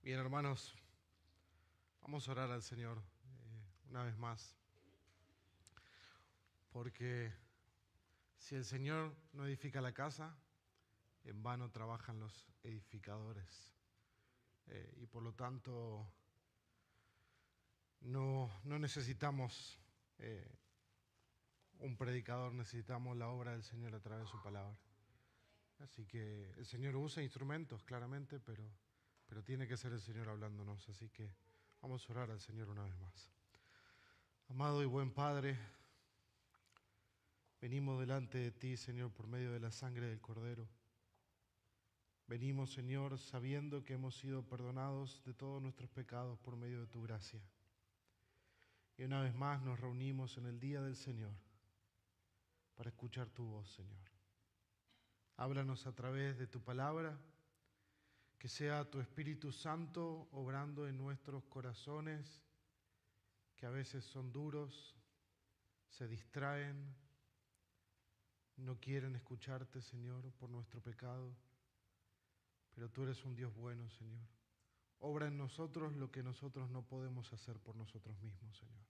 Bien, hermanos, vamos a orar al Señor una vez más, porque si el Señor no edifica la casa, en vano trabajan los edificadores. Y por lo tanto, no necesitamos un predicador, necesitamos la obra del Señor a través de su palabra. Así que el Señor usa instrumentos, claramente, pero tiene que ser el Señor hablándonos. Así que vamos a orar al Señor una vez más. Amado y buen Padre, venimos delante de ti, Señor, por medio de la sangre del Cordero. Venimos, Señor, sabiendo que hemos sido perdonados de todos nuestros pecados por medio de tu gracia. Y una vez más nos reunimos en el día del Señor para escuchar tu voz, Señor. Háblanos a través de tu palabra, que sea tu Espíritu Santo obrando en nuestros corazones, que a veces son duros, se distraen, no quieren escucharte, Señor, por nuestro pecado. Pero tú eres un Dios bueno, Señor. Obra en nosotros lo que nosotros no podemos hacer por nosotros mismos, Señor.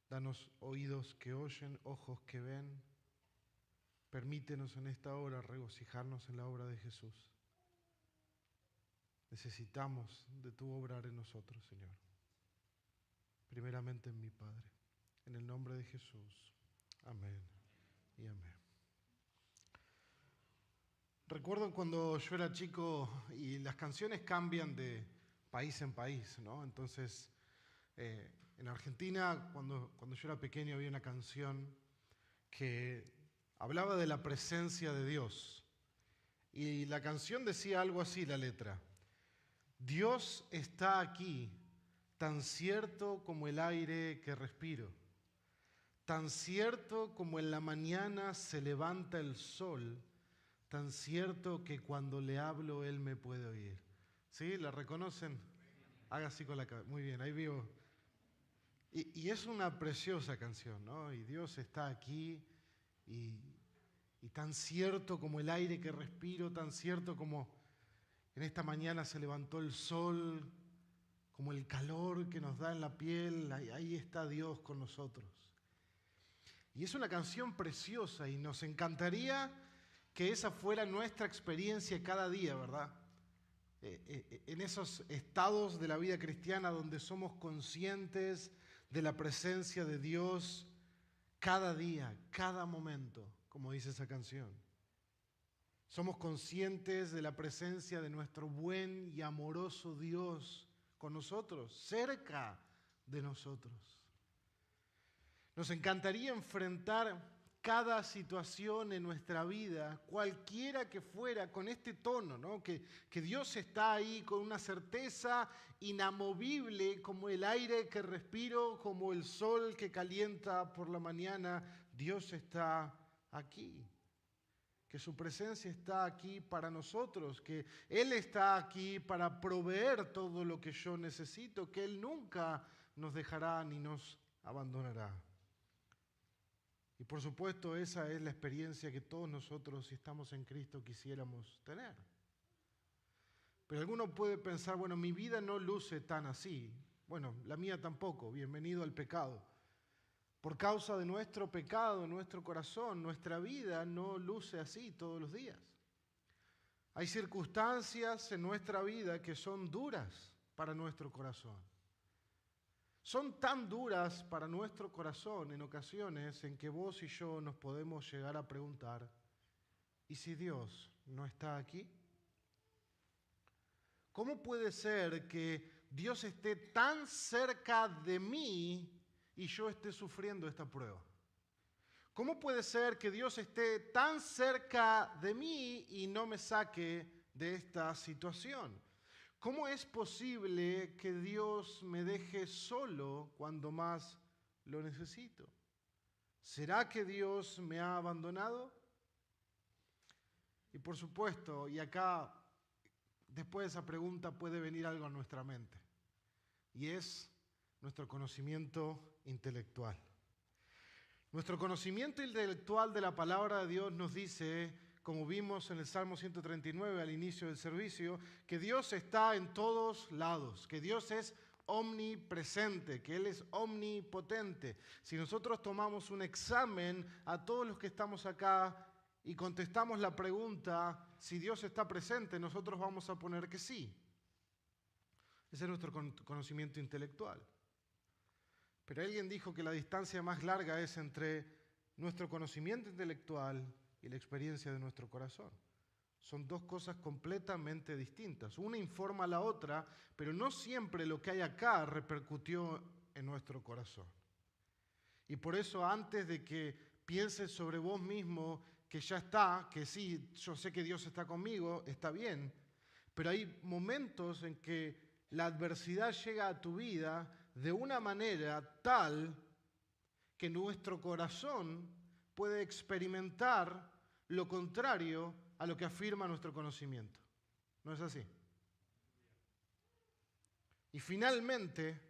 Danos oídos que oyen, ojos que ven. Permítenos en esta hora regocijarnos en la obra de Jesús. Necesitamos de tu obrar en nosotros, Señor. Primeramente en mi Padre. En el nombre de Jesús. Amén y amén. Recuerdo cuando yo era chico y las canciones cambian de país en país, ¿no? Entonces, en Argentina, cuando yo era pequeño, había una canción que hablaba de la presencia de Dios. Y la canción decía algo así, la letra. Dios está aquí, tan cierto como el aire que respiro, tan cierto como en la mañana se levanta el sol, tan cierto que cuando le hablo Él me puede oír. ¿Sí? ¿La reconocen? Haga así con la cabeza. Muy bien, ahí veo. Y es una preciosa canción, ¿no? Y Dios está aquí y tan cierto como el aire que respiro, tan cierto como en esta mañana se levantó el sol, como el calor que nos da en la piel, ahí está Dios con nosotros. Y es una canción preciosa y nos encantaría que esa fuera nuestra experiencia cada día, ¿verdad? En esos estados de la vida cristiana donde somos conscientes de la presencia de Dios cada día, cada momento, como dice esa canción. Somos conscientes de la presencia de nuestro buen y amoroso Dios con nosotros, cerca de nosotros. Nos encantaría enfrentar cada situación en nuestra vida, cualquiera que fuera, con este tono, ¿no? Que Dios está ahí con una certeza inamovible, como el aire que respiro, como el sol que calienta por la mañana. Dios está aquí. Que su presencia está aquí para nosotros, que Él está aquí para proveer todo lo que yo necesito, que Él nunca nos dejará ni nos abandonará. Y por supuesto esa es la experiencia que todos nosotros, si estamos en Cristo, quisiéramos tener. Pero alguno puede pensar, bueno, mi vida no luce tan así. Bueno, la mía tampoco, bienvenido al pecado. Por causa de nuestro pecado, nuestro corazón, nuestra vida no luce así todos los días. Hay circunstancias en nuestra vida que son duras para nuestro corazón. Son tan duras para nuestro corazón en ocasiones en que vos y yo nos podemos llegar a preguntar, ¿y si Dios no está aquí? ¿Cómo puede ser que Dios esté tan cerca de mí y yo esté sufriendo esta prueba? ¿Cómo puede ser que Dios esté tan cerca de mí y no me saque de esta situación? ¿Cómo es posible que Dios me deje solo cuando más lo necesito? ¿Será que Dios me ha abandonado? Y por supuesto, y acá después de esa pregunta puede venir algo a nuestra mente, y es nuestro conocimiento intelectual. Nuestro conocimiento intelectual de la palabra de Dios nos dice como vimos en el Salmo 139 al inicio del servicio, que Dios está en todos lados, que Dios es omnipresente, que Él es omnipotente. Si nosotros tomamos un examen a todos los que estamos acá y contestamos la pregunta si Dios está presente, nosotros vamos a poner que sí. Ese es nuestro conocimiento intelectual. Pero alguien dijo que la distancia más larga es entre nuestro conocimiento intelectual y la experiencia de nuestro corazón. Son dos cosas completamente distintas. Una informa a la otra, pero no siempre lo que hay acá repercutió en nuestro corazón. Y por eso, antes de que pienses sobre vos mismo que ya está, que sí, yo sé que Dios está conmigo, está bien, pero hay momentos en que la adversidad llega a tu vida de una manera tal que nuestro corazón puede experimentar lo contrario a lo que afirma nuestro conocimiento. ¿No es así? Y finalmente,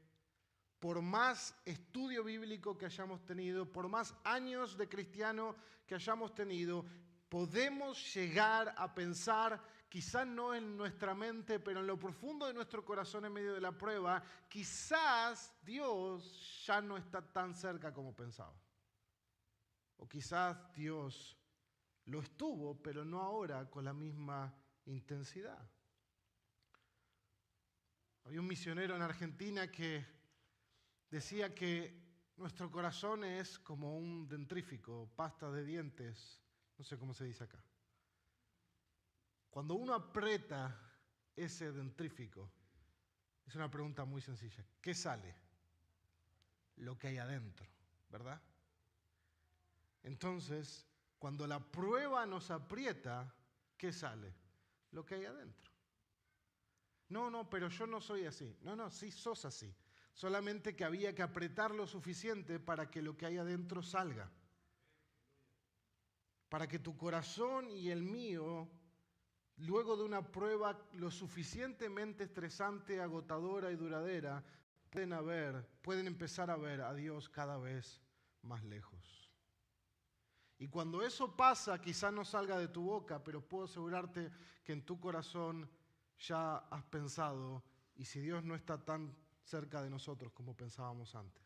por más estudio bíblico que hayamos tenido, por más años de cristiano que hayamos tenido, podemos llegar a pensar, quizás no en nuestra mente, pero en lo profundo de nuestro corazón en medio de la prueba, quizás Dios ya no está tan cerca como pensaba. O quizás Dios lo estuvo, pero no ahora con la misma intensidad. Había un misionero en Argentina que decía que nuestro corazón es como un dentrífico, pasta de dientes, no sé cómo se dice acá. Cuando uno aprieta ese dentrífico, es una pregunta muy sencilla. ¿Qué sale? Lo que hay adentro, ¿verdad? Entonces, cuando la prueba nos aprieta, ¿qué sale? Lo que hay adentro. No, pero yo no soy así. No, sí sos así. Solamente que había que apretar lo suficiente para que lo que hay adentro salga. Para que tu corazón y el mío, luego de una prueba lo suficientemente estresante, agotadora y duradera, pueden empezar a ver a Dios cada vez más lejos. Y cuando eso pasa, quizás no salga de tu boca, pero puedo asegurarte que en tu corazón ya has pensado, ¿y si Dios no está tan cerca de nosotros como pensábamos antes?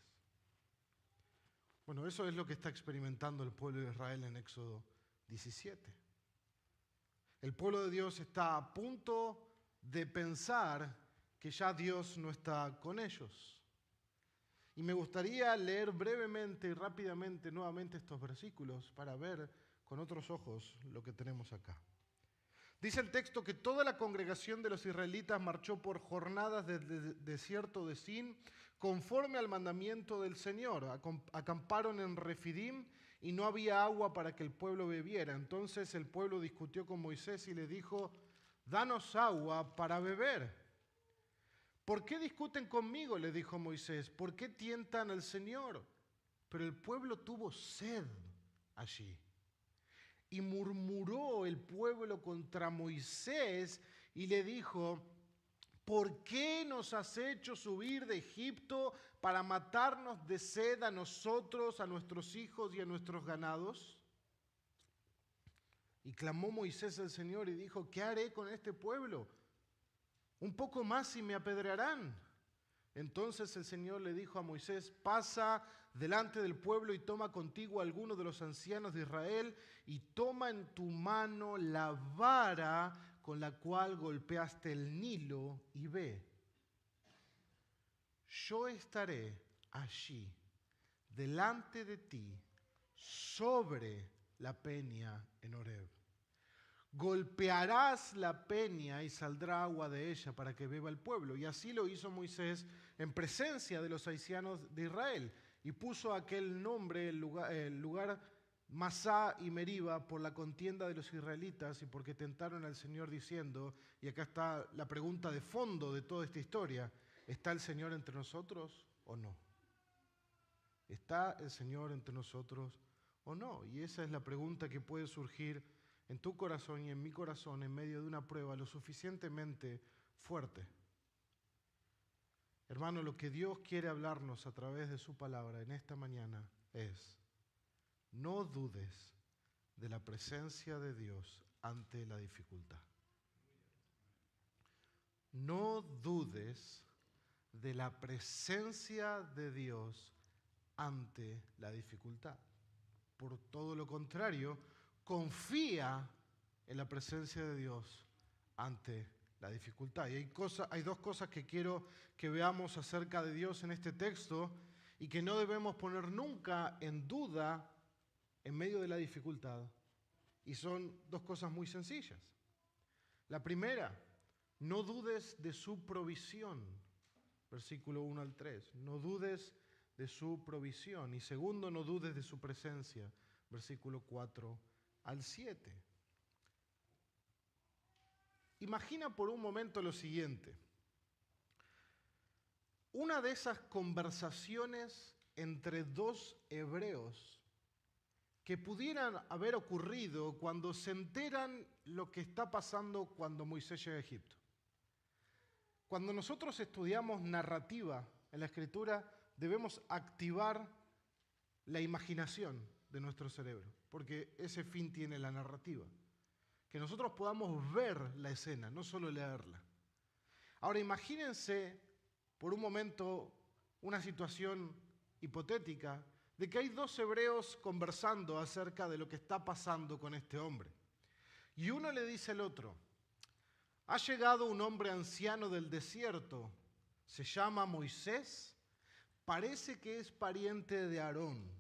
Bueno, eso es lo que está experimentando el pueblo de Israel en Éxodo 17. El pueblo de Dios está a punto de pensar que ya Dios no está con ellos. Y me gustaría leer brevemente y rápidamente nuevamente estos versículos para ver con otros ojos lo que tenemos acá. Dice el texto que toda la congregación de los israelitas marchó por jornadas desde el desierto de Sin conforme al mandamiento del Señor. Acamparon en Refidim y no había agua para que el pueblo bebiera. Entonces el pueblo discutió con Moisés y le dijo: «Danos agua para beber». «¿Por qué discuten conmigo?», le dijo Moisés. «¿Por qué tientan al Señor?». Pero el pueblo tuvo sed allí. Y murmuró el pueblo contra Moisés y le dijo: «¿Por qué nos has hecho subir de Egipto para matarnos de sed a nosotros, a nuestros hijos y a nuestros ganados?». Y clamó Moisés al Señor y dijo: «¿Qué haré con este pueblo? Un poco más y me apedrearán». Entonces el Señor le dijo a Moisés: «Pasa delante del pueblo y toma contigo a alguno de los ancianos de Israel y toma en tu mano la vara con la cual golpeaste el Nilo y ve. Yo estaré allí delante de ti sobre la peña en Horeb. Golpearás la peña y saldrá agua de ella para que beba el pueblo». Y así lo hizo Moisés en presencia de los ancianos de Israel. Y puso aquel nombre, el lugar Masá y Meriba, por la contienda de los israelitas y porque tentaron al Señor diciendo, y acá está la pregunta de fondo de toda esta historia: ¿está el Señor entre nosotros o no? ¿Está el Señor entre nosotros o no? Y esa es la pregunta que puede surgir en tu corazón y en mi corazón en medio de una prueba lo suficientemente fuerte. Hermano, lo que Dios quiere hablarnos a través de su palabra en esta mañana es: no dudes de la presencia de Dios ante la dificultad. No dudes de la presencia de Dios ante la dificultad. Por todo lo contrario, confía en la presencia de Dios ante la dificultad. Y hay dos cosas que quiero que veamos acerca de Dios en este texto y que no debemos poner nunca en duda en medio de la dificultad. Y son dos cosas muy sencillas. La primera, no dudes de su provisión. Versículo 1 al 3. No dudes de su provisión. Y segundo, no dudes de su presencia. Versículo 4 al 7. Imagina por un momento lo siguiente. Una de esas conversaciones entre dos hebreos que pudieran haber ocurrido cuando se enteran lo que está pasando cuando Moisés llega a Egipto. Cuando nosotros estudiamos narrativa en la Escritura, debemos activar la imaginación de nuestro cerebro, porque ese fin tiene la narrativa. Que nosotros podamos ver la escena, no solo leerla. Ahora imagínense por un momento una situación hipotética de que hay dos hebreos conversando acerca de lo que está pasando con este hombre. Y uno le dice al otro: ha llegado un hombre anciano del desierto, se llama Moisés, parece que es pariente de Aarón.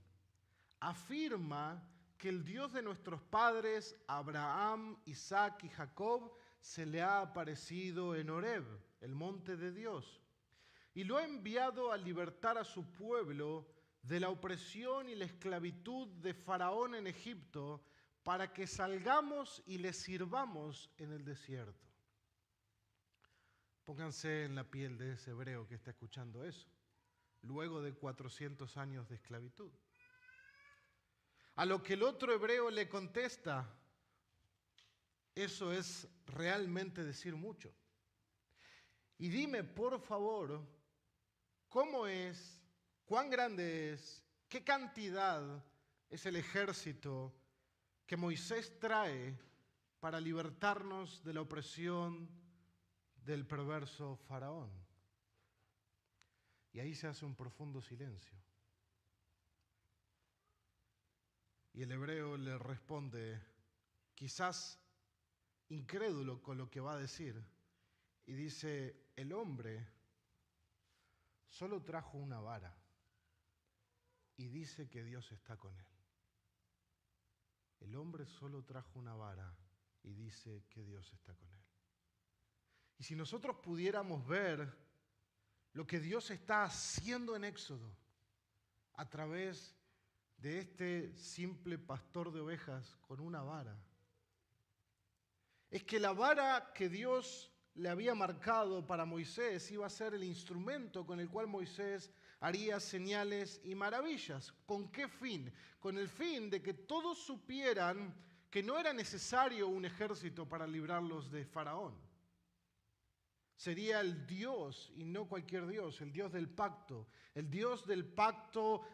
Afirma que el Dios de nuestros padres, Abraham, Isaac y Jacob, se le ha aparecido en Horeb, el monte de Dios, y lo ha enviado a libertar a su pueblo de la opresión y la esclavitud de Faraón en Egipto, para que salgamos y le sirvamos en el desierto. Pónganse en la piel de ese hebreo que está escuchando eso, luego de 400 años de esclavitud. A lo que el otro hebreo le contesta: eso es realmente decir mucho. Y dime, por favor, ¿cómo es, cuán grande es, qué cantidad es el ejército que Moisés trae para libertarnos de la opresión del perverso Faraón? Y ahí se hace un profundo silencio. Y el hebreo le responde, quizás incrédulo con lo que va a decir, y dice: el hombre solo trajo una vara y dice que Dios está con él. El hombre solo trajo una vara y dice que Dios está con él. Y si nosotros pudiéramos ver lo que Dios está haciendo en Éxodo a través de este simple pastor de ovejas con una vara, es que la vara que Dios le había marcado para Moisés iba a ser el instrumento con el cual Moisés haría señales y maravillas. ¿Con qué fin? Con el fin de que todos supieran que no era necesario un ejército para librarlos de Faraón. Sería el Dios, y no cualquier Dios, el Dios del pacto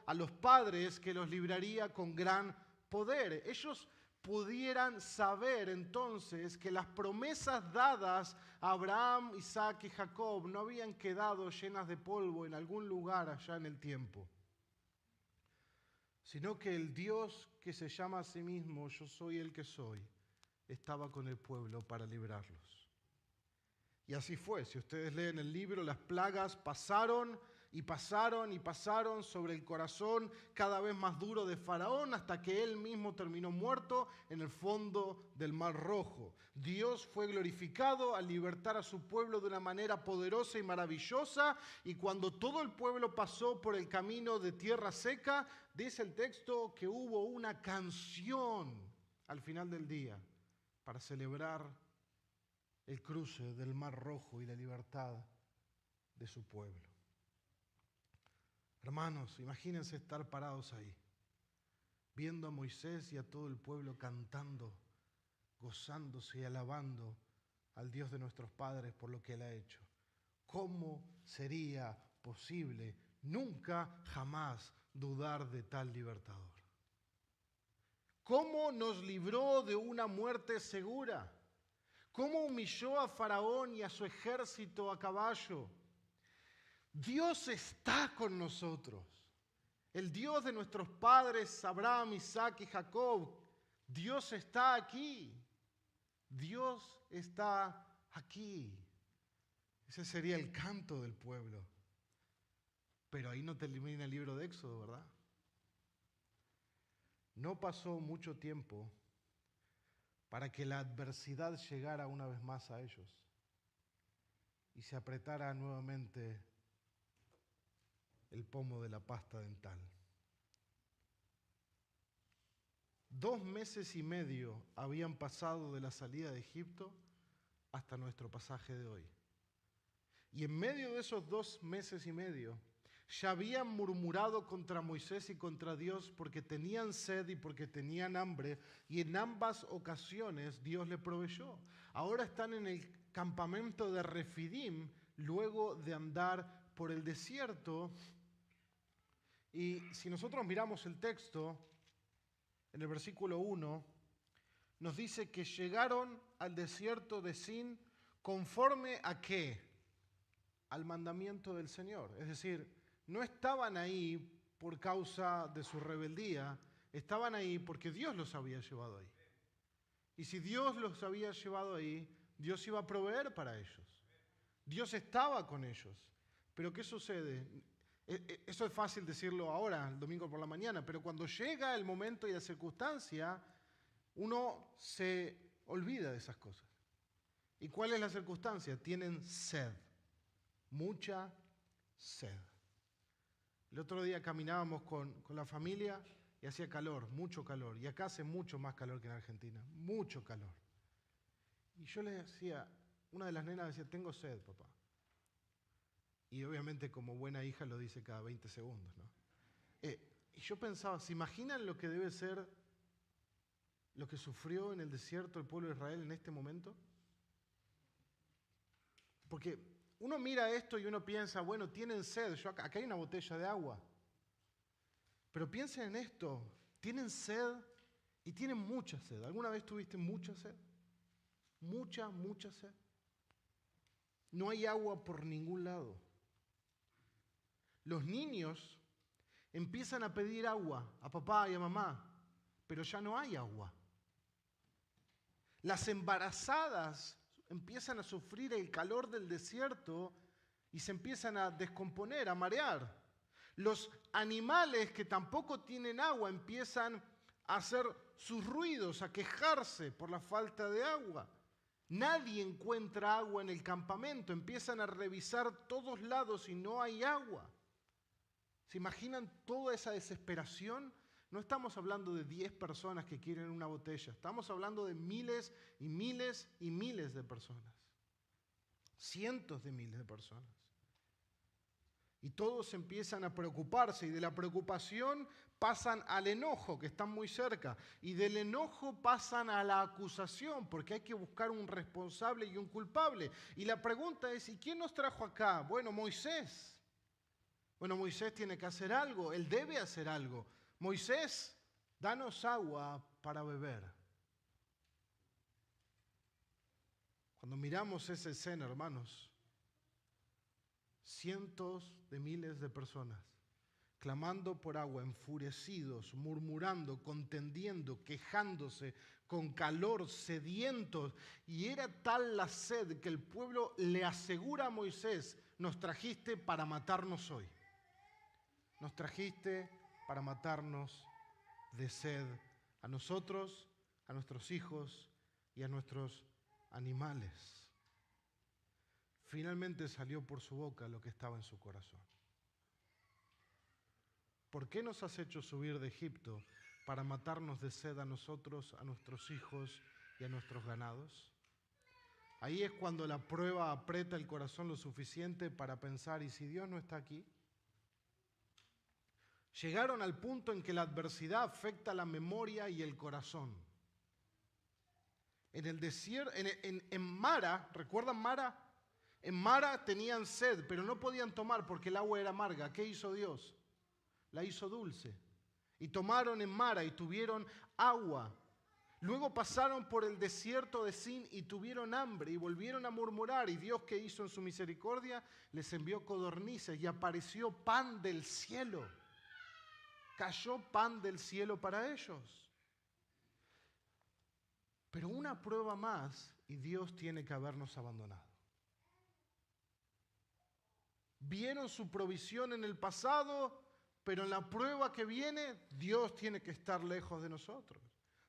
a los padres que los libraría con gran poder. Ellos pudieran saber entonces que las promesas dadas a Abraham, Isaac y Jacob no habían quedado llenas de polvo en algún lugar allá en el tiempo, sino que el Dios que se llama a sí mismo Yo soy el que soy, estaba con el pueblo para librarlos. Y así fue. Si ustedes leen el libro, las plagas pasaron y pasaron y pasaron sobre el corazón cada vez más duro de Faraón hasta que él mismo terminó muerto en el fondo del Mar Rojo. Dios fue glorificado al libertar a su pueblo de una manera poderosa y maravillosa, y cuando todo el pueblo pasó por el camino de tierra seca, dice el texto que hubo una canción al final del día para celebrar el cruce del Mar Rojo y la libertad de su pueblo. Hermanos, imagínense estar parados ahí, viendo a Moisés y a todo el pueblo cantando, gozándose y alabando al Dios de nuestros padres por lo que Él ha hecho. ¿Cómo sería posible nunca, jamás dudar de tal libertador? cómo nos libró de una muerte segura, cómo humilló a Faraón y a su ejército a caballo. Dios está con nosotros. El Dios de nuestros padres, Abraham, Isaac y Jacob, Dios está aquí. Dios está aquí. Ese sería el canto del pueblo. Pero ahí no termina el libro de Éxodo, ¿verdad? No pasó mucho tiempo para que la adversidad llegara una vez más a ellos y se apretara nuevamente el pomo de la pasta dental. 2 meses y medio habían pasado de la salida de Egipto hasta nuestro pasaje de hoy. Y en medio de esos 2 meses y medio, ya habían murmurado contra Moisés y contra Dios porque tenían sed y porque tenían hambre, y en ambas ocasiones Dios le proveyó. Ahora están en el campamento de Refidim, luego de andar por el desierto. Y si nosotros miramos el texto, en el versículo 1, nos dice que llegaron al desierto de Sin conforme a ¿qué? Al mandamiento del Señor. Es decir, no estaban ahí por causa de su rebeldía, estaban ahí porque Dios los había llevado ahí. Y si Dios los había llevado ahí, Dios iba a proveer para ellos. Dios estaba con ellos. Pero ¿qué sucede? Eso es fácil decirlo ahora, el domingo por la mañana, pero cuando llega el momento y la circunstancia, uno se olvida de esas cosas. ¿Y cuál es la circunstancia? Tienen sed, mucha sed. El otro día caminábamos con la familia y hacía calor, mucho calor, y acá hace mucho más calor que en Argentina, mucho calor. Y yo le decía, una de las nenas decía, tengo sed, papá. Y obviamente como buena hija lo dice cada 20 segundos, ¿no? Y yo pensaba, ¿se imaginan lo que debe ser lo que sufrió en el desierto el pueblo de Israel en este momento? Porque uno mira esto y uno piensa, bueno, tienen sed, acá hay una botella de agua. Pero piensen en esto, tienen sed y tienen mucha sed. ¿Alguna vez tuviste mucha sed? Mucha, mucha sed. No hay agua por ningún lado. Los niños empiezan a pedir agua a papá y a mamá, pero ya no hay agua. Las embarazadas empiezan a sufrir el calor del desierto y se empiezan a descomponer, a marear. Los animales que tampoco tienen agua empiezan a hacer sus ruidos, a quejarse por la falta de agua. Nadie encuentra agua en el campamento, empiezan a revisar todos lados y no hay agua. ¿Se imaginan toda esa desesperación? No estamos hablando de 10 personas que quieren una botella, estamos hablando de miles y miles y miles de personas. Cientos de miles de personas. Y todos empiezan a preocuparse y de la preocupación pasan al enojo, que están muy cerca. Y del enojo pasan a la acusación, porque hay que buscar un responsable y un culpable. Y la pregunta es, ¿y quién nos trajo acá? Bueno, Moisés. Bueno, Moisés tiene que hacer algo, él debe hacer algo. Moisés, danos agua para beber. Cuando miramos esa escena, hermanos, cientos de miles de personas clamando por agua, enfurecidos, murmurando, contendiendo, quejándose, con calor, sedientos. Y era tal la sed que el pueblo le asegura a Moisés, nos trajiste para matarnos hoy. Nos trajiste para matarnos de sed a nosotros, a nuestros hijos y a nuestros animales. Finalmente salió por su boca lo que estaba en su corazón. ¿Por qué nos has hecho subir de Egipto para matarnos de sed a nosotros, a nuestros hijos y a nuestros ganados? Ahí es cuando la prueba aprieta el corazón lo suficiente para pensar, ¿y si Dios no está aquí? Llegaron al punto en que la adversidad afecta la memoria y el corazón. En el desierto, en Mara, ¿recuerdan Mara? En Mara tenían sed, pero no podían tomar porque el agua era amarga. ¿Qué hizo Dios? La hizo dulce. Y tomaron en Mara y tuvieron agua. Luego pasaron por el desierto de Sin y tuvieron hambre y volvieron a murmurar. Y Dios, que hizo en su misericordia, les envió codornices y apareció pan del cielo. Cayó pan del cielo para ellos. Pero una prueba más y Dios tiene que habernos abandonado. Vieron su provisión en el pasado, pero en la prueba que viene, Dios tiene que estar lejos de nosotros.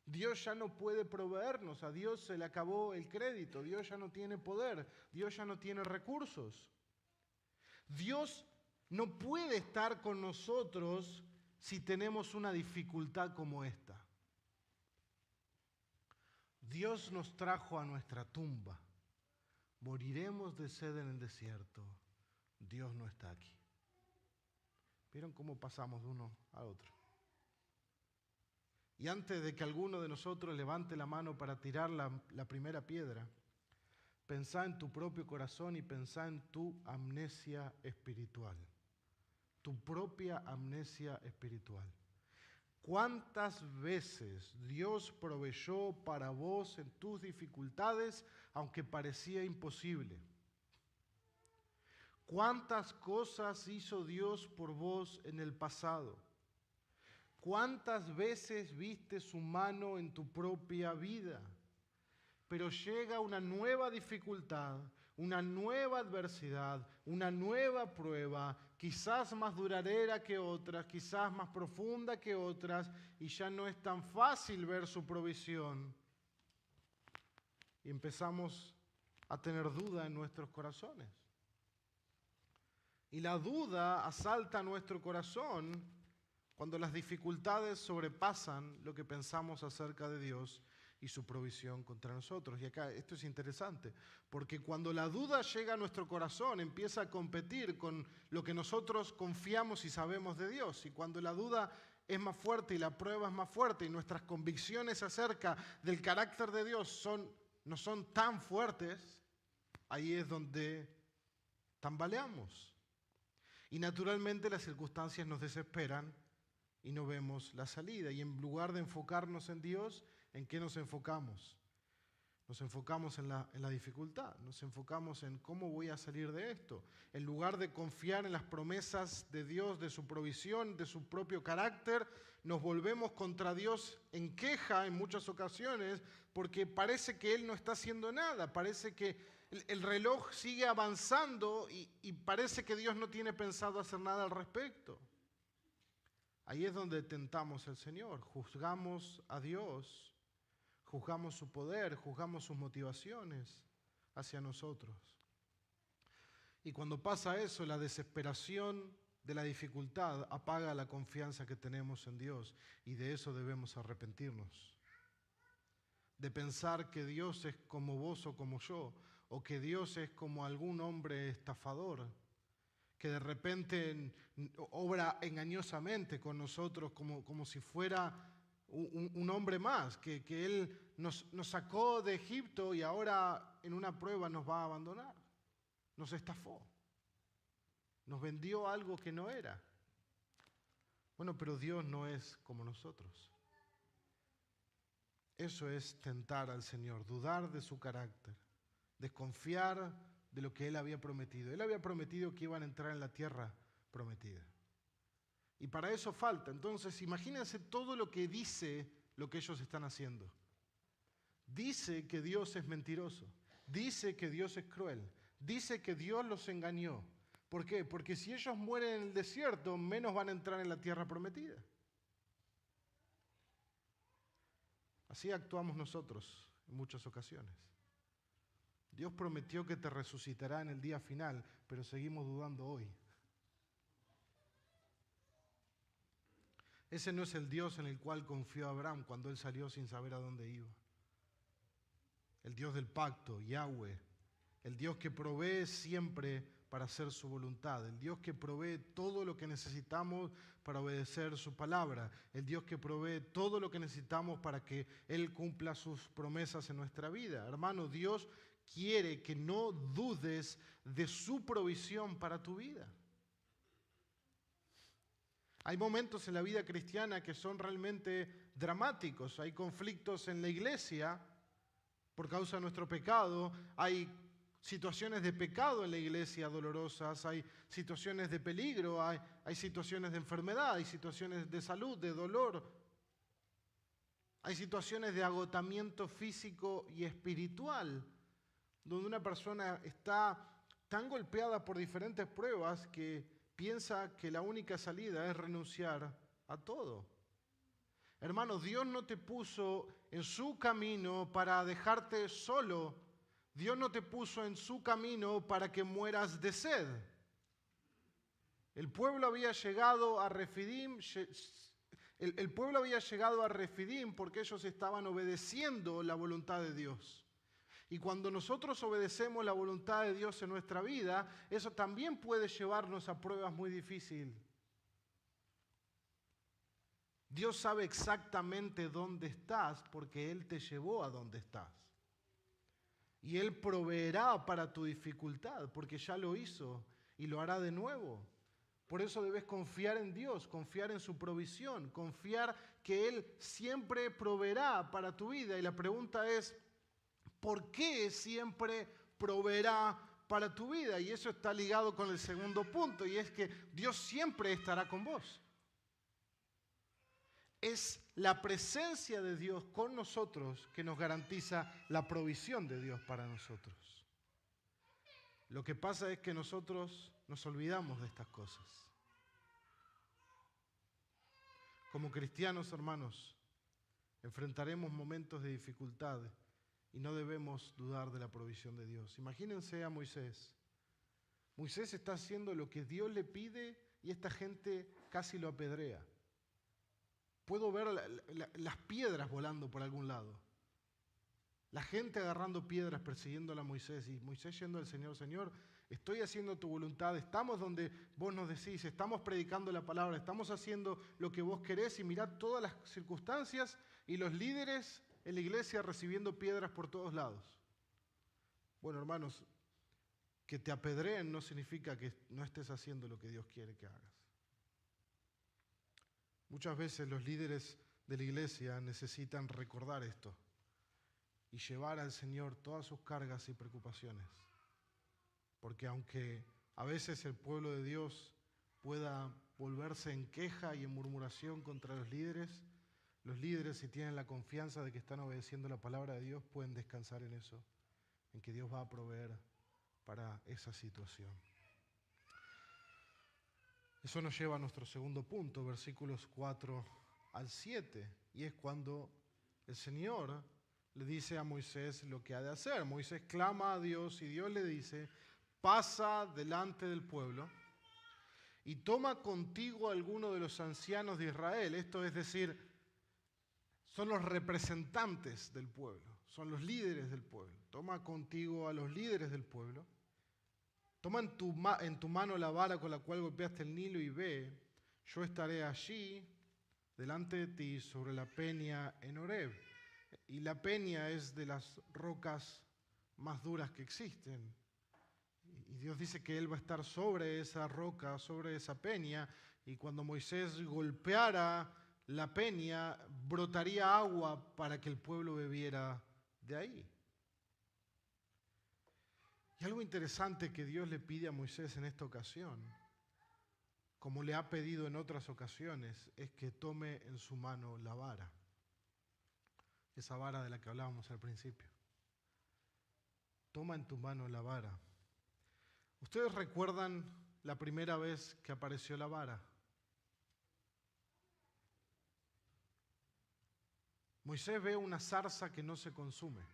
Dios ya no puede proveernos, a Dios se le acabó el crédito, Dios ya no tiene poder, Dios ya no tiene recursos. Dios no puede estar con nosotros si tenemos una dificultad como esta. Dios nos trajo a nuestra tumba. Moriremos de sed en el desierto. Dios no está aquí. ¿Vieron cómo pasamos de uno a otro? Y antes de que alguno de nosotros levante la mano para tirar la primera piedra, pensá en tu propio corazón y pensá en tu amnesia espiritual. Tu propia amnesia espiritual. ¿Cuántas veces Dios proveyó para vos en tus dificultades, aunque parecía imposible? ¿Cuántas cosas hizo Dios por vos en el pasado? ¿Cuántas veces viste su mano en tu propia vida? Pero llega una nueva dificultad, una nueva adversidad, una nueva prueba, quizás más duradera que otras, quizás más profunda que otras, y ya no es tan fácil ver su provisión. Y empezamos a tener duda en nuestros corazones. Y la duda asalta nuestro corazón cuando las dificultades sobrepasan lo que pensamos acerca de Dios y su provisión contra nosotros. Y acá esto es interesante, porque cuando la duda llega a nuestro corazón, empieza a competir con lo que nosotros confiamos y sabemos de Dios. Y cuando la duda es más fuerte y la prueba es más fuerte y nuestras convicciones acerca del carácter de Dios no son tan fuertes, ahí es donde tambaleamos. Y naturalmente las circunstancias nos desesperan y no vemos la salida. Y en lugar de enfocarnos en Dios, ¿en qué nos enfocamos? Nos enfocamos en la dificultad, nos enfocamos en cómo voy a salir de esto. En lugar de confiar en las promesas de Dios, de su provisión, de su propio carácter, nos volvemos contra Dios en queja en muchas ocasiones porque parece que Él no está haciendo nada, parece que el reloj sigue avanzando y parece que Dios no tiene pensado hacer nada al respecto. Ahí es donde tentamos al Señor, juzgamos a Dios, juzgamos su poder, juzgamos sus motivaciones hacia nosotros. Y cuando pasa eso, la desesperación de la dificultad apaga la confianza que tenemos en Dios y de eso debemos arrepentirnos. De pensar que Dios es como vos o como yo, o que Dios es como algún hombre estafador, que de repente obra engañosamente con nosotros como si fuera un hombre más, que Él nos sacó de Egipto y ahora en una prueba nos va a abandonar. Nos estafó. Nos vendió algo que no era. Bueno, pero Dios no es como nosotros. Eso es tentar al Señor, dudar de su carácter, desconfiar de lo que Él había prometido. Él había prometido que iban a entrar en la tierra prometida. Y para eso falta. Entonces, imagínense todo lo que dice lo que ellos están haciendo. Dice que Dios es mentiroso. Dice que Dios es cruel. Dice que Dios los engañó. ¿Por qué? Porque si ellos mueren en el desierto, menos van a entrar en la tierra prometida. Así actuamos nosotros en muchas ocasiones. Dios prometió que te resucitará en el día final, pero seguimos dudando hoy. Ese no es el Dios en el cual confió Abraham cuando él salió sin saber a dónde iba. El Dios del pacto, Yahweh, el Dios que provee siempre para hacer su voluntad, el Dios que provee todo lo que necesitamos para obedecer su palabra, el Dios que provee todo lo que necesitamos para que Él cumpla sus promesas en nuestra vida. Hermano, Dios quiere que no dudes de su provisión para tu vida. Hay momentos en la vida cristiana que son realmente dramáticos. Hay conflictos en la iglesia por causa de nuestro pecado. Hay situaciones de pecado en la iglesia dolorosas. Hay situaciones de peligro. Hay situaciones de enfermedad. Hay situaciones de salud, de dolor. Hay situaciones de agotamiento físico y espiritual, donde una persona está tan golpeada por diferentes pruebas que piensa que la única salida es renunciar a todo. Hermano, Dios no te puso en su camino para dejarte solo. Dios no te puso en su camino para que mueras de sed. El pueblo había llegado a Refidim. El pueblo había llegado a Refidim porque ellos estaban obedeciendo la voluntad de Dios. Y cuando nosotros obedecemos la voluntad de Dios en nuestra vida, eso también puede llevarnos a pruebas muy difíciles. Dios sabe exactamente dónde estás porque Él te llevó a donde estás. Y Él proveerá para tu dificultad porque ya lo hizo y lo hará de nuevo. Por eso debes confiar en Dios, confiar en su provisión, confiar que Él siempre proveerá para tu vida. Y la pregunta es, ¿por qué siempre proveerá para tu vida? Y eso está ligado con el segundo punto, y es que Dios siempre estará con vos. Es la presencia de Dios con nosotros que nos garantiza la provisión de Dios para nosotros. Lo que pasa es que nosotros nos olvidamos de estas cosas. Como cristianos, hermanos, enfrentaremos momentos de dificultad y no debemos dudar de la provisión de Dios. Imagínense a Moisés. Moisés está haciendo lo que Dios le pide y esta gente casi lo apedrea. Puedo ver las piedras volando por algún lado. La gente agarrando piedras persiguiendo a Moisés y Moisés yendo al Señor. Señor, estoy haciendo tu voluntad, estamos donde vos nos decís, estamos predicando la palabra, estamos haciendo lo que vos querés y mirad todas las circunstancias y los líderes en la iglesia recibiendo piedras por todos lados. Bueno, hermanos, que te apedreen no significa que no estés haciendo lo que Dios quiere que hagas. Muchas veces los líderes de la iglesia necesitan recordar esto y llevar al Señor todas sus cargas y preocupaciones. Porque aunque a veces el pueblo de Dios pueda volverse en queja y en murmuración contra los líderes, si tienen la confianza de que están obedeciendo la palabra de Dios, pueden descansar en eso, en que Dios va a proveer para esa situación. Eso nos lleva a nuestro segundo punto, versículos 4 al 7, y es cuando el Señor le dice a Moisés lo que ha de hacer. Moisés clama a Dios y Dios le dice, pasa delante del pueblo y toma contigo a alguno de los ancianos de Israel. Esto es decir, son los representantes del pueblo, son los líderes del pueblo. Toma contigo a los líderes del pueblo. Toma en tu mano la vara con la cual golpeaste el Nilo y ve, yo estaré allí delante de ti sobre la peña en Horeb. Y la peña es de las rocas más duras que existen. Y Dios dice que Él va a estar sobre esa roca, sobre esa peña, y cuando Moisés golpeara la peña, brotaría agua para que el pueblo bebiera de ahí. Y algo interesante que Dios le pide a Moisés en esta ocasión, como le ha pedido en otras ocasiones, es que tome en su mano la vara. Esa vara de la que hablábamos al principio. Toma en tu mano la vara. ¿Ustedes recuerdan la primera vez que apareció la vara? Moisés ve una zarza que no se consume,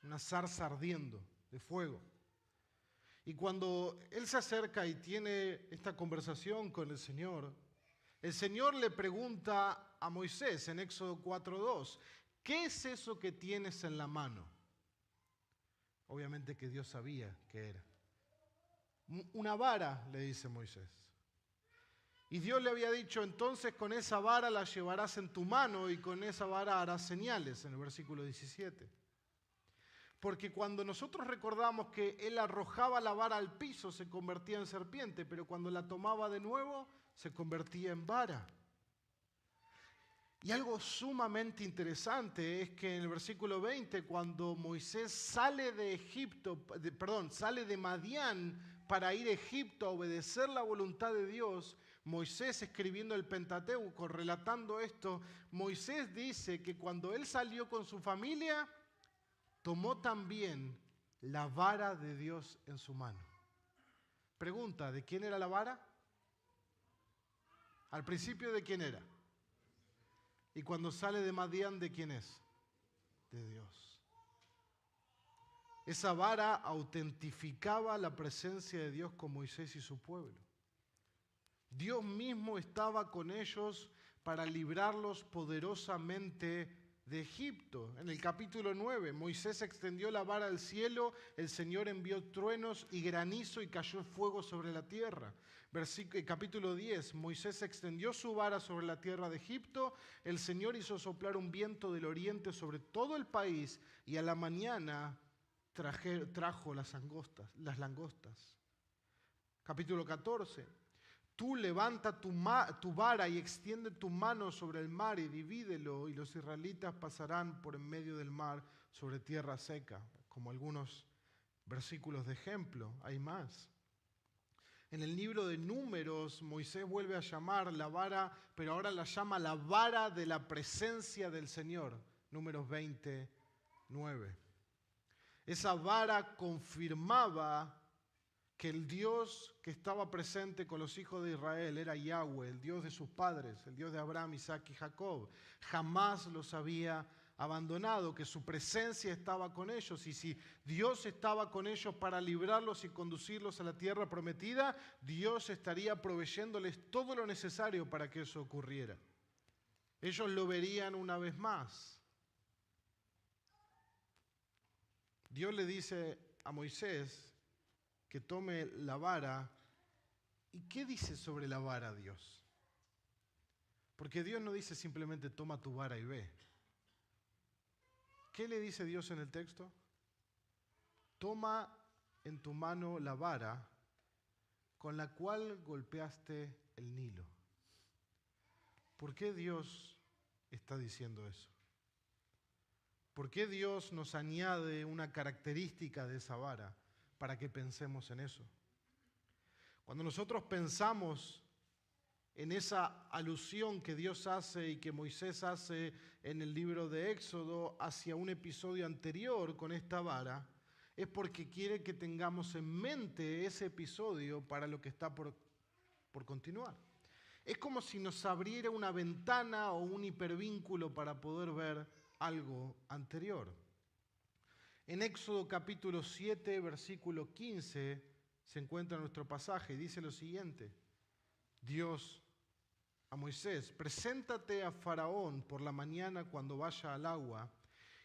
una zarza ardiendo de fuego. Y cuando él se acerca y tiene esta conversación con el Señor le pregunta a Moisés en Éxodo 4:2, ¿qué es eso que tienes en la mano? Obviamente que Dios sabía qué era. Una vara, le dice Moisés. Y Dios le había dicho, entonces con esa vara la llevarás en tu mano y con esa vara harás señales, en el versículo 17. Porque cuando nosotros recordamos que él arrojaba la vara al piso, se convertía en serpiente, pero cuando la tomaba de nuevo, se convertía en vara. Y algo sumamente interesante es que en el versículo 20, cuando Moisés sale de Egipto, sale de Madián para ir a Egipto a obedecer la voluntad de Dios, Moisés, escribiendo el Pentateuco, relatando esto, Moisés dice que cuando él salió con su familia, tomó también la vara de Dios en su mano. Pregunta, ¿de quién era la vara? Al principio, ¿de quién era? Y cuando sale de Madián, ¿de quién es? De Dios. Esa vara autentificaba la presencia de Dios con Moisés y su pueblo. Dios mismo estaba con ellos para librarlos poderosamente de Egipto. En el capítulo 9, Moisés extendió la vara al cielo, el Señor envió truenos y granizo y cayó fuego sobre la tierra. Capítulo 10, Moisés extendió su vara sobre la tierra de Egipto, el Señor hizo soplar un viento del oriente sobre todo el país y a la mañana trajo las langostas. Capítulo 14, tú levanta tu vara y extiende tu mano sobre el mar y divídelo, y los israelitas pasarán por en medio del mar sobre tierra seca. Como algunos versículos de ejemplo, hay más. En el libro de Números, Moisés vuelve a llamar la vara, pero ahora la llama la vara de la presencia del Señor. Números 29. Esa vara confirmaba que el Dios que estaba presente con los hijos de Israel era Yahweh, el Dios de sus padres, el Dios de Abraham, Isaac y Jacob. Jamás los había abandonado, que su presencia estaba con ellos, y si Dios estaba con ellos para librarlos y conducirlos a la tierra prometida, Dios estaría proveyéndoles todo lo necesario para que eso ocurriera. Ellos lo verían una vez más. Dios le dice a Moisés que tome la vara. ¿Y qué dice sobre la vara Dios? Porque Dios no dice simplemente toma tu vara y ve. ¿Qué le dice Dios en el texto? Toma en tu mano la vara con la cual golpeaste el Nilo. ¿Por qué Dios está diciendo eso? ¿Por qué Dios nos añade una característica de esa vara para que pensemos en eso? Cuando nosotros pensamos en esa alusión que Dios hace y que Moisés hace en el libro de Éxodo hacia un episodio anterior con esta vara, es porque quiere que tengamos en mente ese episodio para lo que está por continuar. Es como si nos abriera una ventana o un hipervínculo para poder ver algo anterior. En Éxodo capítulo 7, versículo 15, se encuentra nuestro pasaje y dice lo siguiente: Dios a Moisés, preséntate a Faraón por la mañana cuando vaya al agua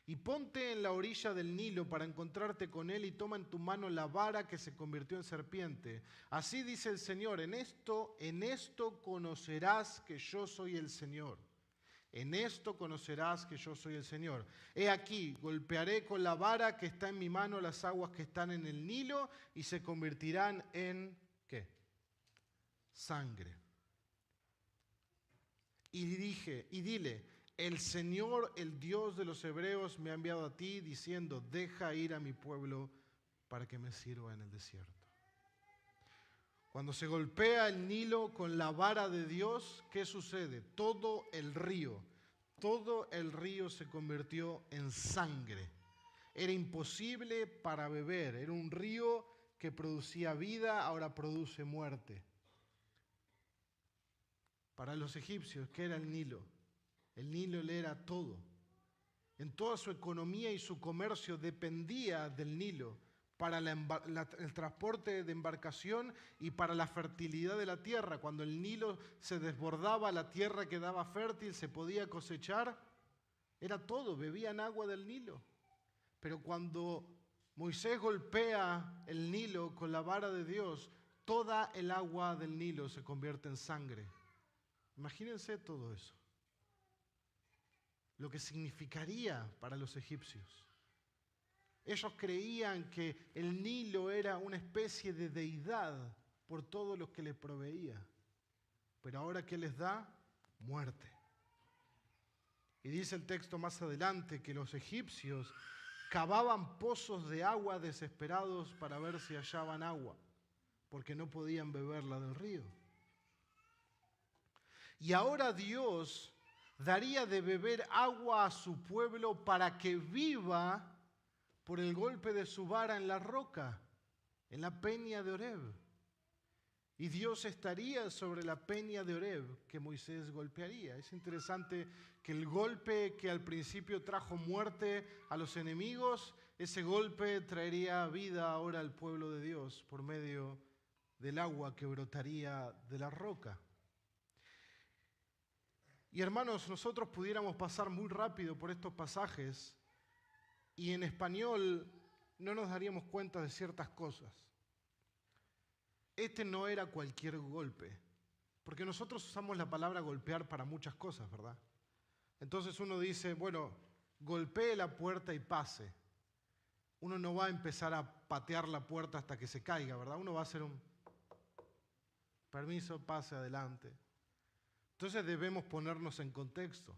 y ponte en la orilla del Nilo para encontrarte con él y toma en tu mano la vara que se convirtió en serpiente. Así dice el Señor, en esto conocerás que yo soy el Señor. En esto conocerás que yo soy el Señor. He aquí, golpearé con la vara que está en mi mano las aguas que están en el Nilo y se convertirán en, ¿qué? Sangre. Y dile, el Señor, el Dios de los hebreos, me ha enviado a ti diciendo, deja ir a mi pueblo para que me sirva en el desierto. Cuando se golpea el Nilo con la vara de Dios, ¿qué sucede? Todo el río se convirtió en sangre. Era imposible para beber, era un río que producía vida, ahora produce muerte. Para los egipcios, ¿qué era el Nilo? El Nilo le era todo. En toda su economía y su comercio dependía del Nilo para el transporte de embarcación y para la fertilidad de la tierra. Cuando el Nilo se desbordaba, la tierra quedaba fértil, se podía cosechar. Era todo, bebían agua del Nilo. Pero cuando Moisés golpea el Nilo con la vara de Dios, toda el agua del Nilo se convierte en sangre. Imagínense todo eso. Lo que significaría para los egipcios. Ellos creían que el Nilo era una especie de deidad por todo lo que les proveía. Pero ahora, ¿qué les da? Muerte. Y dice el texto más adelante que los egipcios cavaban pozos de agua desesperados para ver si hallaban agua, porque no podían beberla del río. Y ahora Dios daría de beber agua a su pueblo para que viva por el golpe de su vara en la roca, en la peña de Horeb. Y Dios estaría sobre la peña de Horeb que Moisés golpearía. Es interesante que el golpe que al principio trajo muerte a los enemigos, ese golpe traería vida ahora al pueblo de Dios por medio del agua que brotaría de la roca. Y hermanos, nosotros pudiéramos pasar muy rápido por estos pasajes y en español no nos daríamos cuenta de ciertas cosas. Este no era cualquier golpe, porque nosotros usamos la palabra golpear para muchas cosas, ¿verdad? Entonces uno dice, bueno, golpee la puerta y pase. Uno no va a empezar a patear la puerta hasta que se caiga, ¿verdad? Uno va a hacer un permiso, pase adelante. Entonces debemos ponernos en contexto.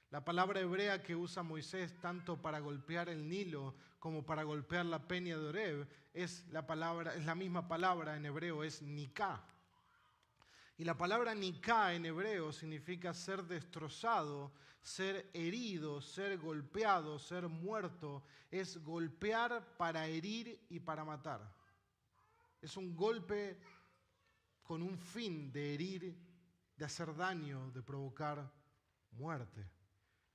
La palabra hebrea que usa Moisés tanto para golpear el Nilo como para golpear la peña de Horeb es la misma palabra en hebreo, es niká. Y la palabra niká en hebreo significa ser destrozado, ser herido, ser golpeado, ser muerto. Es golpear para herir y para matar. Es un golpe con un fin de herir, de hacer daño, de provocar muerte.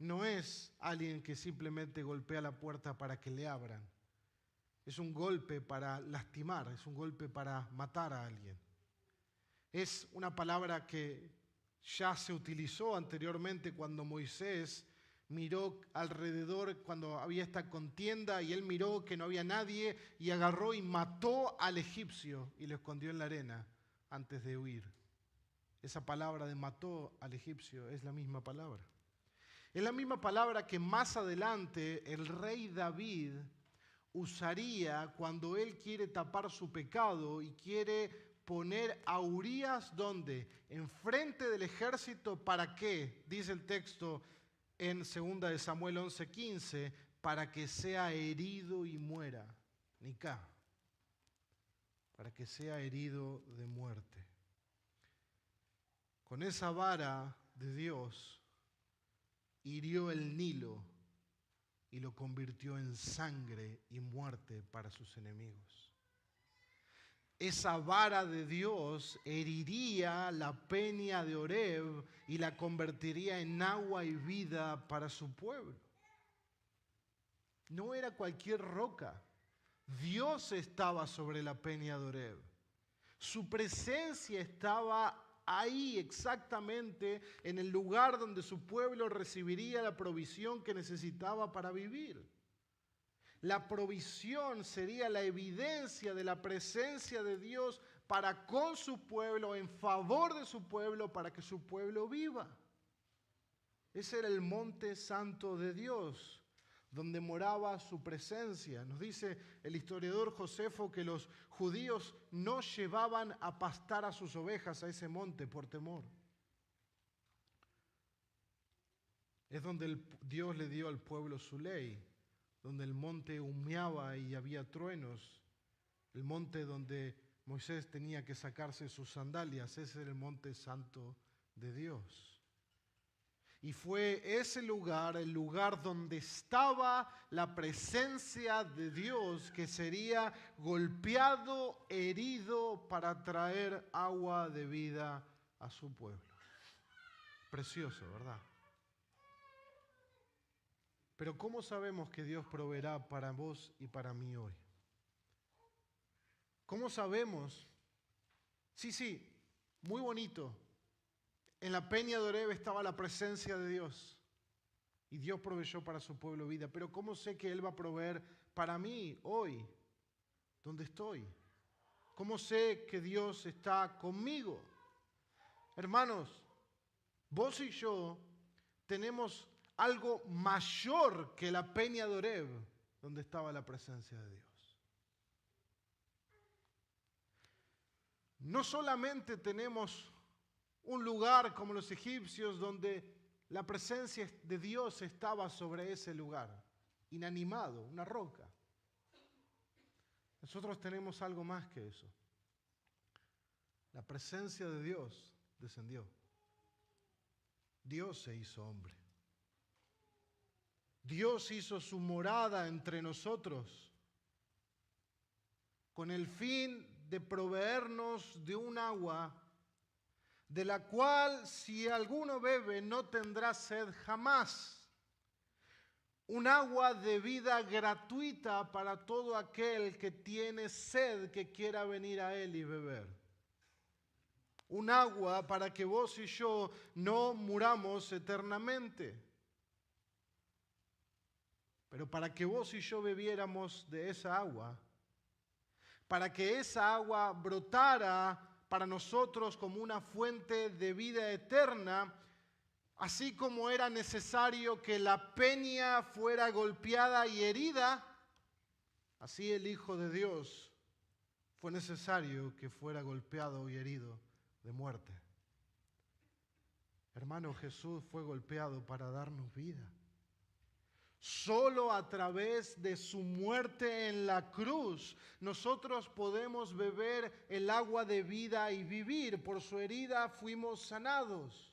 No es alguien que simplemente golpea la puerta para que le abran. Es un golpe para lastimar, es un golpe para matar a alguien. Es una palabra que ya se utilizó anteriormente cuando Moisés miró alrededor, cuando había esta contienda y él miró que no había nadie y agarró y mató al egipcio y lo escondió en la arena antes de huir. Esa palabra de mató al egipcio es la misma palabra. Es la misma palabra que más adelante el rey David usaría cuando él quiere tapar su pecado y quiere poner a Urías, ¿dónde? Enfrente del ejército, ¿para qué? Dice el texto en 2 Samuel 11:15, para que sea herido y muera. Niká, para que sea herido de muerte. Con esa vara de Dios hirió el Nilo y lo convirtió en sangre y muerte para sus enemigos. Esa vara de Dios heriría la peña de Horeb y la convertiría en agua y vida para su pueblo. No era cualquier roca. Dios estaba sobre la peña de Horeb. Su presencia estaba ahí exactamente en el lugar donde su pueblo recibiría la provisión que necesitaba para vivir. La provisión sería la evidencia de la presencia de Dios para con su pueblo, en favor de su pueblo, para que su pueblo viva. Ese era el monte santo de Dios, donde moraba su presencia. Nos dice el historiador Josefo que los judíos no llevaban a pastar a sus ovejas a ese monte por temor. Es donde Dios le dio al pueblo su ley, donde el monte humeaba y había truenos, el monte donde Moisés tenía que sacarse sus sandalias. Ese era el monte santo de Dios. Y fue ese lugar, el lugar donde estaba la presencia de Dios, que sería golpeado, herido para traer agua de vida a su pueblo. Precioso, ¿verdad? Pero ¿cómo sabemos que Dios proveerá para vos y para mí hoy? ¿Cómo sabemos? Sí, muy bonito. En la peña de Horeb estaba la presencia de Dios y Dios proveyó para su pueblo vida. Pero ¿cómo sé que Él va a proveer para mí hoy, donde estoy? ¿Cómo sé que Dios está conmigo? Hermanos, vos y yo tenemos algo mayor que la peña de Horeb. donde estaba la presencia de Dios. No solamente tenemos un lugar como los egipcios donde la presencia de Dios estaba sobre ese lugar, inanimado, una roca. Nosotros tenemos algo más que eso. La presencia de Dios descendió. Dios se hizo hombre. Dios hizo su morada entre nosotros con el fin de proveernos de un agua de la cual si alguno bebe no tendrá sed jamás. Un agua de vida gratuita para todo aquel que tiene sed, que quiera venir a Él y beber. Un agua para que vos y yo no muramos eternamente. Pero para que vos y yo bebiéramos de esa agua, para que esa agua brotara para nosotros como una fuente de vida eterna, así como era necesario que la peña fuera golpeada y herida, así el Hijo de Dios fue necesario que fuera golpeado y herido de muerte. Hermano, Jesús fue golpeado para darnos vida. Solo a través de su muerte en la cruz nosotros podemos beber el agua de vida y vivir. Por su herida fuimos sanados.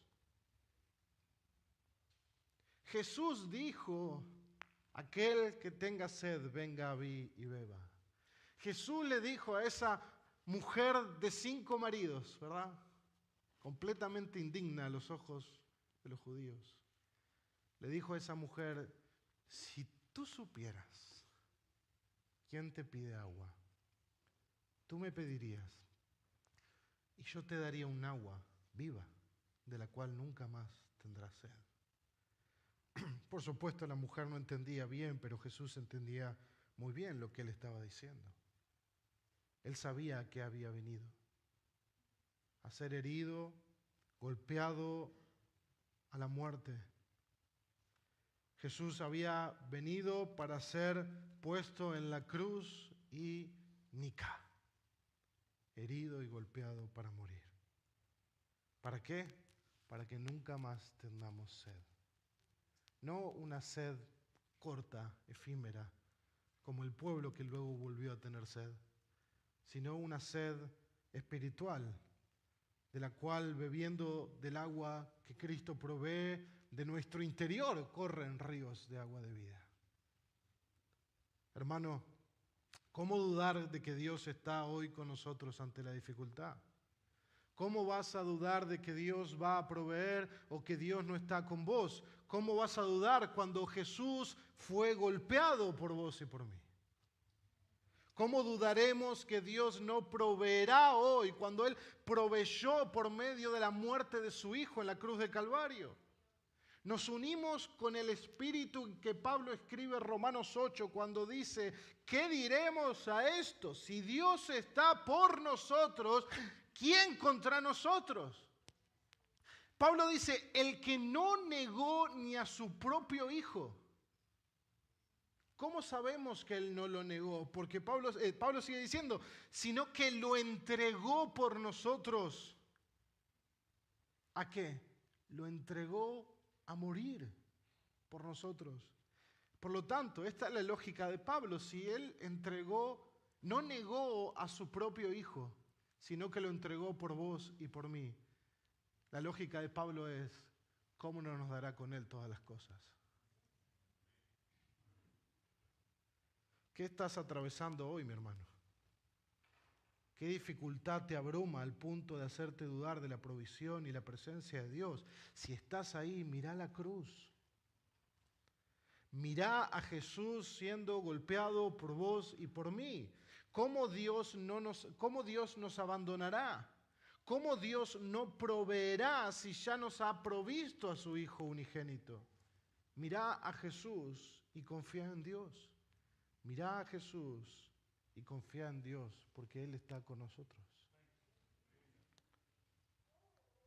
Jesús dijo: aquel que tenga sed, venga a mí y beba. Jesús le dijo a esa mujer de 5 maridos, ¿verdad? Completamente indigna a los ojos de los judíos. Le dijo a esa mujer: si tú supieras quién te pide agua, tú me pedirías y yo te daría un agua viva de la cual nunca más tendrás sed. Por supuesto, la mujer no entendía bien, pero Jesús entendía muy bien lo que él estaba diciendo. Él sabía a qué había venido: a ser herido, golpeado a la muerte. Jesús había venido para ser puesto en la cruz y nica, herido y golpeado para morir. ¿Para qué? Para que nunca más tengamos sed. No una sed corta, efímera, como el pueblo que luego volvió a tener sed, sino una sed espiritual, de la cual, bebiendo del agua que Cristo provee, de nuestro interior corren ríos de agua de vida. Hermano, ¿cómo dudar de que Dios está hoy con nosotros ante la dificultad? ¿Cómo vas a dudar de que Dios va a proveer o que Dios no está con vos? ¿Cómo vas a dudar cuando Jesús fue golpeado por vos y por mí? ¿Cómo dudaremos que Dios no proveerá hoy cuando Él proveyó por medio de la muerte de su Hijo en la cruz del Calvario? Nos unimos con el espíritu que Pablo escribe en Romanos 8 cuando dice: ¿qué diremos a esto? Si Dios está por nosotros, ¿quién contra nosotros? Pablo dice: el que no negó ni a su propio Hijo. ¿Cómo sabemos que Él no lo negó? Porque Pablo sigue diciendo, sino que lo entregó por nosotros. ¿A qué? Lo entregó a morir por nosotros. Por lo tanto, esta es la lógica de Pablo. Si Él no negó a su propio Hijo, sino que lo entregó por vos y por mí, la lógica de Pablo es: ¿cómo no nos dará con Él todas las cosas? ¿Qué estás atravesando hoy, mi hermano? ¿Qué dificultad te abruma al punto de hacerte dudar de la provisión y la presencia de Dios? Si estás ahí, mirá la cruz. Mirá a Jesús siendo golpeado por vos y por mí. ¿Cómo Dios nos abandonará? ¿Cómo Dios no proveerá si ya nos ha provisto a su Hijo unigénito? Mirá a Jesús y confía en Dios. Mirá a Jesús y confía en Dios, porque Él está con nosotros.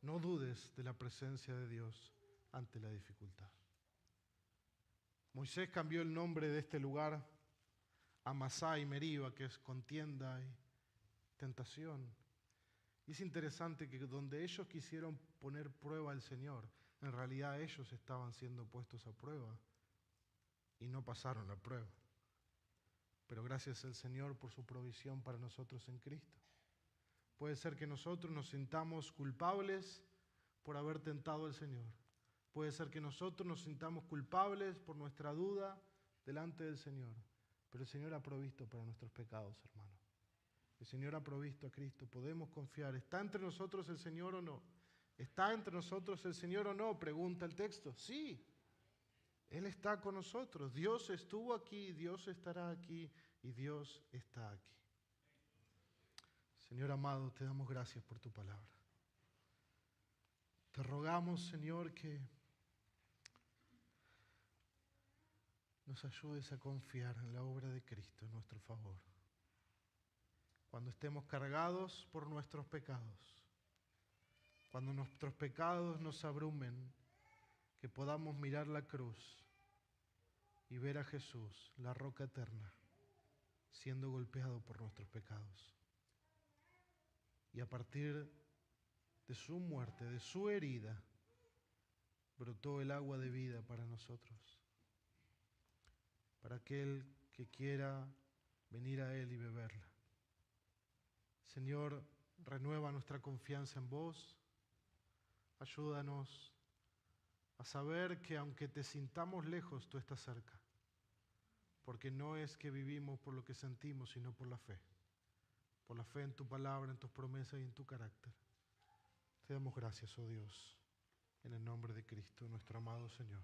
No dudes de la presencia de Dios ante la dificultad. Moisés cambió el nombre de este lugar a Masá y Meriba, que es contienda y tentación. Y es interesante que donde ellos quisieron poner prueba al Señor, en realidad ellos estaban siendo puestos a prueba y no pasaron la prueba. Pero gracias al Señor por su provisión para nosotros en Cristo. Puede ser que nosotros nos sintamos culpables por haber tentado al Señor. Puede ser que nosotros nos sintamos culpables por nuestra duda delante del Señor. Pero el Señor ha provisto para nuestros pecados, hermano. El Señor ha provisto a Cristo. Podemos confiar. ¿Está entre nosotros el Señor o no? ¿Está entre nosotros el Señor o no? Pregunta el texto. Sí, Él está con nosotros. Dios estuvo aquí, Dios estará aquí y Dios está aquí. Señor amado, te damos gracias por tu palabra. Te rogamos, Señor, que nos ayudes a confiar en la obra de Cristo en nuestro favor. Cuando estemos cargados por nuestros pecados, cuando nuestros pecados nos abrumen, que podamos mirar la cruz y ver a Jesús, la roca eterna, siendo golpeado por nuestros pecados. Y a partir de su muerte, de su herida, brotó el agua de vida para nosotros, para aquel que quiera venir a Él y beberla. Señor, renueva nuestra confianza en vos. Ayúdanos a saber que aunque te sintamos lejos, tú estás cerca. Porque no es que vivimos por lo que sentimos, sino por la fe. Por la fe en tu palabra, en tus promesas y en tu carácter. Te damos gracias, oh Dios, en el nombre de Cristo, nuestro amado Señor.